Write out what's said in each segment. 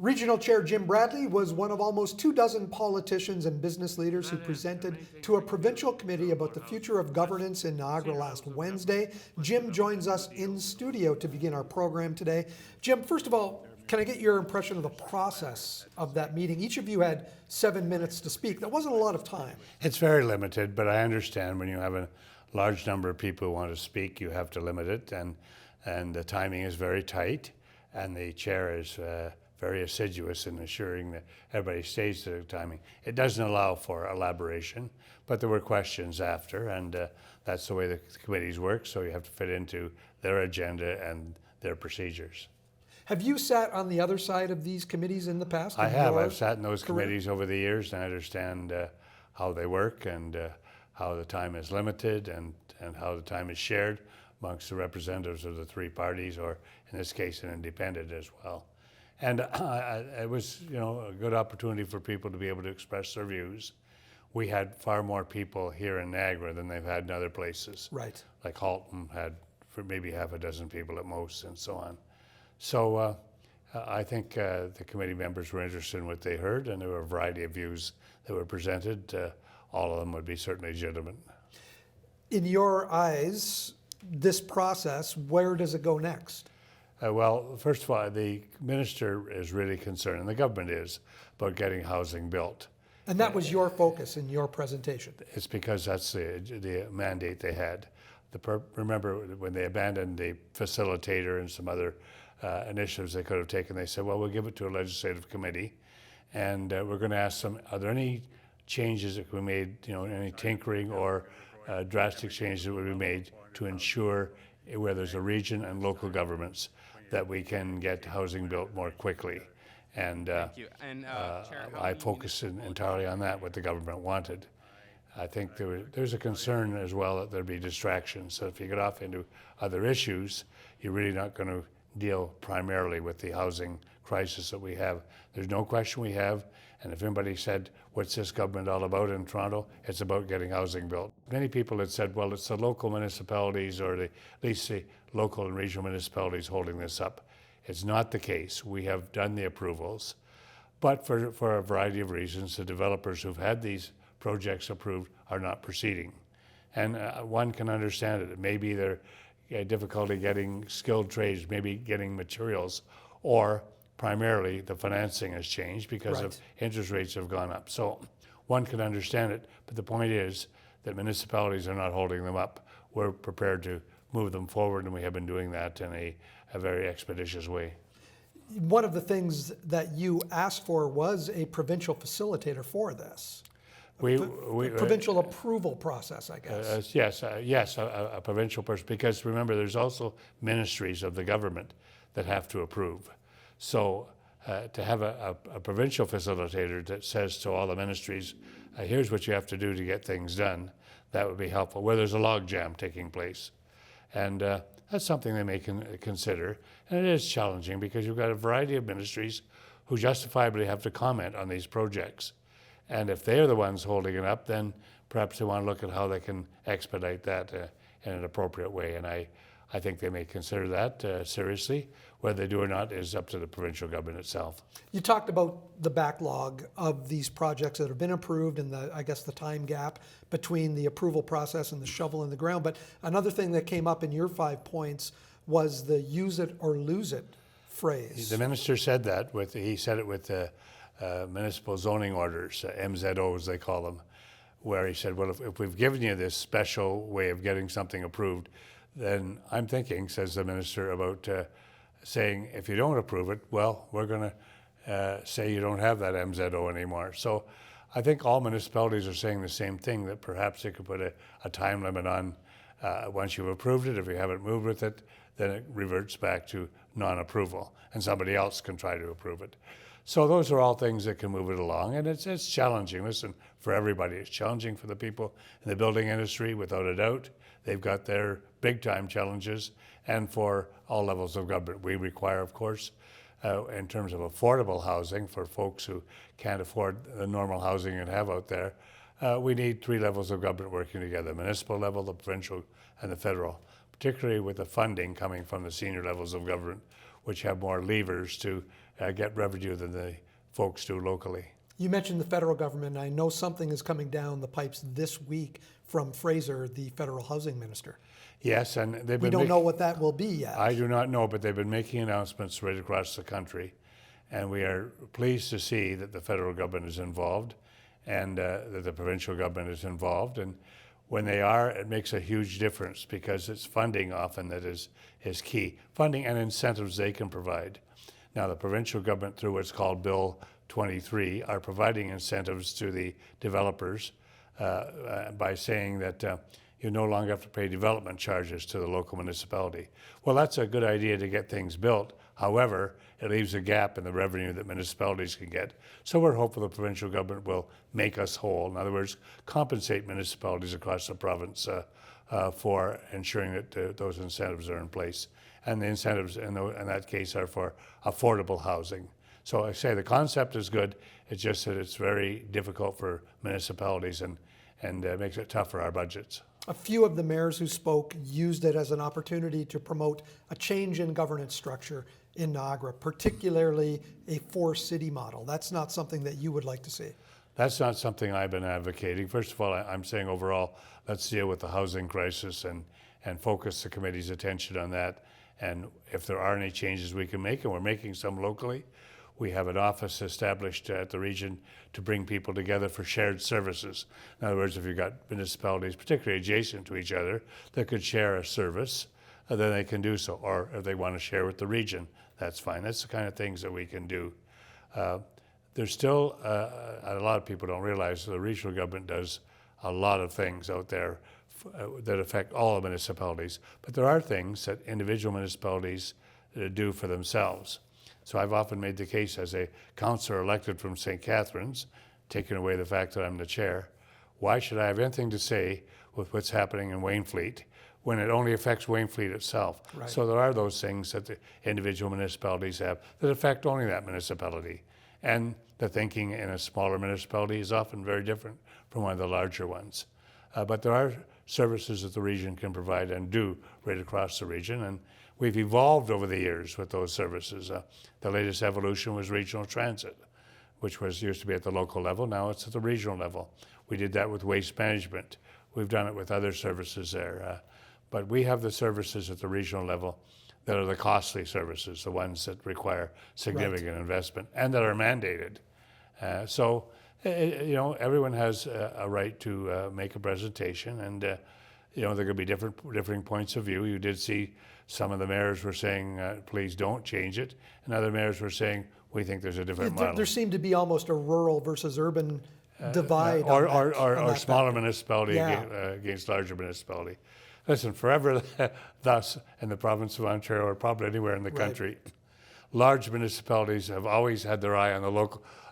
Regional Chair Jim Bradley was one of almost 24 politicians and business leaders who presented to a provincial committee about the future of governance in Niagara last Wednesday. Jim joins us in studio to begin our program today. Jim, first of all, can I get your impression of the process of that meeting? Each of you had 7 minutes to speak. That wasn't a lot of time. It's very limited, but I understand when you have a large number of people who want to speak, you have to limit it, and the timing is very tight, and the chair is very assiduous in ensuring that everybody stays to the timing. It doesn't allow for elaboration, but there were questions after, and that's the way the committees work, so you have to fit into their agenda and their procedures. Have you sat on the other side of these committees in the past? I have. I've sat in those committees over the years, and I understand how they work and how the time is limited and how the time is shared amongst the representatives of the three parties, or in this case, an independent as well. And it was, a good opportunity for people to be able to express their views. We had far more people here in Niagara than they've had in other places. Right. Like Halton had for maybe half a dozen people at most, and so on. So I think the committee members were interested in what they heard, and there were a variety of views that were presented. All of them would be certainly legitimate. In your eyes, this process, where does it go next? Well, first of all, the minister is really concerned, and the government is, about getting housing built. And that was your focus in your presentation? It's because that's the mandate they had. Remember, when they abandoned the facilitator and some other initiatives they could have taken, they said, well, we'll give it to a legislative committee, and we're going to ask them, are there any changes that we made, any tinkering or drastic changes that would be made to ensure where there's a region and local governments that we can get housing built more quickly. And I focused entirely on that, what the government wanted. I think there's a concern as well that there'd be distractions. So if you get off into other issues, you're really not going to deal primarily with the housing crisis that we have. There's no question we have, and if anybody said, what's this government all about in Toronto? It's about getting housing built. Many people had said, well, it's the local municipalities, or at least the local and regional municipalities holding this up. It's not the case. We have done the approvals, but for a variety of reasons, the developers who've had these projects approved are not proceeding. And one can understand it. Maybe they're difficulty getting skilled trades, maybe getting materials, or primarily the financing has changed because of interest rates have gone up. So one can understand it, but the point is that municipalities are not holding them up. We're prepared to move them forward, and we have been doing that in a very expeditious way. One of the things that you asked for was a provincial facilitator for this. Provincial approval process, I guess. Yes, a provincial person, because remember, there's also ministries of the government that have to approve. So to have a provincial facilitator that says to all the ministries, here's what you have to do to get things done, that would be helpful, where there's a logjam taking place. And that's something they may consider. And it is challenging because you've got a variety of ministries who justifiably have to comment on these projects. And if they're the ones holding it up, then perhaps they want to look at how they can expedite that in an appropriate way. And I think they may consider that seriously. Whether they do or not is up to the provincial government itself. You talked about the backlog of these projects that have been approved and the time gap between the approval process and the shovel in the ground. But another thing that came up in your 5 points was the use it or lose it phrase. The minister said that. He said it with municipal zoning orders, MZOs they call them, where he said, well, if we've given you this special way of getting something approved, then I'm thinking, says the minister, about saying, if you don't approve it, well, we're going to say you don't have that MZO anymore. So I think all municipalities are saying the same thing, that perhaps they could put a time limit on once you've approved it. If you haven't moved with it, then it reverts back to non-approval, and somebody else can try to approve it. So those are all things that can move it along, and it's challenging. Listen, for everybody, it's challenging for the people in the building industry, without a doubt. They've got their big-time challenges, and for all levels of government. We require, of course, in terms of affordable housing for folks who can't afford the normal housing you have out there, we need three levels of government working together: the municipal level, the provincial, and the federal, particularly with the funding coming from the senior levels of government, which have more levers to get revenue than the folks do locally. You mentioned the federal government. I know something is coming down the pipes this week from Fraser, the federal housing minister. Yes, and they've been. We don't know what that will be yet. I do not know, but they've been making announcements right across the country, and we are pleased to see that the federal government is involved, and that the provincial government is involved. And when they are, it makes a huge difference because it's funding often that is key. Funding and incentives they can provide. Now, the provincial government, through what's called Bill 23, are providing incentives to the developers by saying that you no longer have to pay development charges to the local municipality. Well, that's a good idea to get things built. However, it leaves a gap in the revenue that municipalities can get. So we're hopeful the provincial government will make us whole. In other words, compensate municipalities across the province for ensuring that those incentives are in place. And the incentives in that case are for affordable housing. So I say the concept is good. It's just that it's very difficult for municipalities and makes it tough for our budgets. A few of the mayors who spoke used it as an opportunity to promote a change in governance structure in Niagara, particularly a four-city model. That's not something that you would like to see. That's not something I've been advocating. First of all, I'm saying overall, let's deal with the housing crisis and focus the committee's attention on that. And if there are any changes we can make, and we're making some locally, we have an office established at the region to bring people together for shared services. In other words, if you've got municipalities, particularly adjacent to each other, that could share a service, then they can do so. Or if they want to share with the region, that's fine. That's the kind of things that we can do. There's still, a lot of people don't realize the regional government does a lot of things out there that affect all the municipalities. But there are things that individual municipalities do for themselves. So I've often made the case as a councillor elected from St. Catharines, taking away the fact that I'm the chair, why should I have anything to say with what's happening in Wainfleet when it only affects Wainfleet itself? Right. So there are those things that the individual municipalities have that affect only that municipality. And the thinking in a smaller municipality is often very different from one of the larger ones. But there are services that the region can provide and do right across the region. And we've evolved over the years with those services. The latest evolution was regional transit, which used to be at the local level. Now it's at the regional level. We did that with waste management. We've done it with other services there. But we have the services at the regional level that are the costly services, the ones that require significant investment and that are mandated. So everyone has a right to make a presentation, and there could be differing points of view. You did see some of the mayors were saying, please don't change it, and other mayors were saying, we think there's a different model. There seemed to be almost a rural versus urban divide. Or smaller municipality against larger municipality. Listen, forever thus in the province of Ontario, or probably anywhere in the country, large municipalities have always had their eye on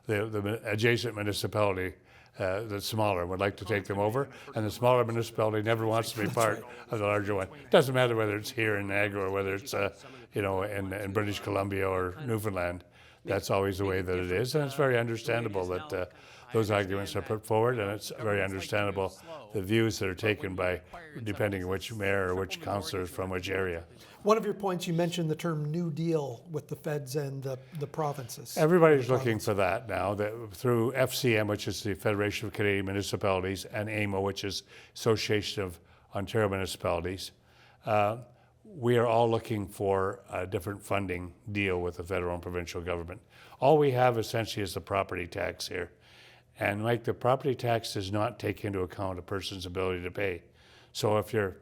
the adjacent municipality that's smaller and would like to take them over, and the smaller municipality never wants to be part of the larger one. It doesn't matter whether it's here in Niagara or whether it's in British Columbia or Newfoundland. That's always the way that it is, and it's very understandable that those arguments are put forward, and it's very understandable the views that are taken by, depending on which mayor or which councillor is from which area. One of your points, you mentioned the term New Deal with the feds and the provinces. Everybody's looking for that now, through FCM, which is the Federation of Canadian Municipalities, and AMO, which is Association of Ontario Municipalities. We are all looking for a different funding deal with the federal and provincial government. All we have essentially is the property tax here. And Mike, the property tax does not take into account a person's ability to pay. So if you're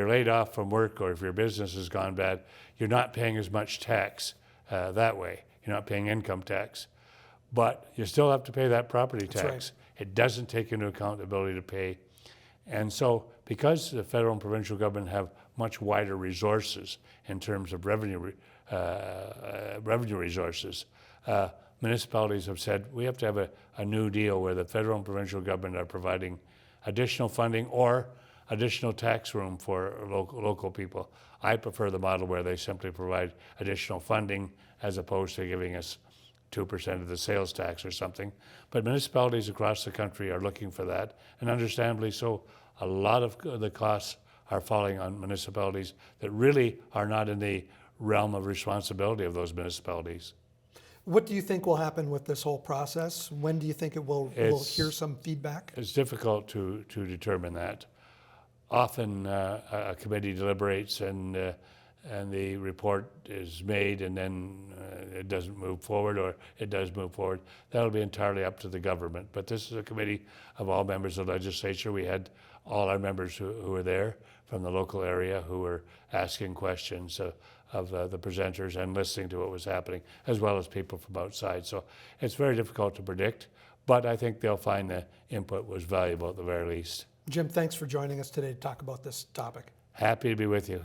laid off from work, or if your business has gone bad, you're not paying as much tax that way. You're not paying income tax. But you still have to pay that property tax. Right. It doesn't take into account the ability to pay. And so because the federal and provincial government have much wider resources in terms of revenue resources, municipalities have said we have to have a new deal where the federal and provincial government are providing additional funding or additional tax room for local people. I prefer the model where they simply provide additional funding as opposed to giving us 2% of the sales tax or something. But municipalities across the country are looking for that, and understandably so. A lot of the costs are falling on municipalities that really are not in the realm of responsibility of those municipalities. What do you think will happen with this whole process? When do you think we'll hear some feedback? It's difficult to determine that. Often a committee deliberates and the report is made and then it doesn't move forward, or it does move forward. That'll be entirely up to the government. But this is a committee of all members of the legislature. We had all our members who were there from the local area who were asking questions of the presenters and listening to what was happening, as well as people from outside. So it's very difficult to predict, but I think they'll find the input was valuable at the very least. Jim, thanks for joining us today to talk about this topic. Happy to be with you.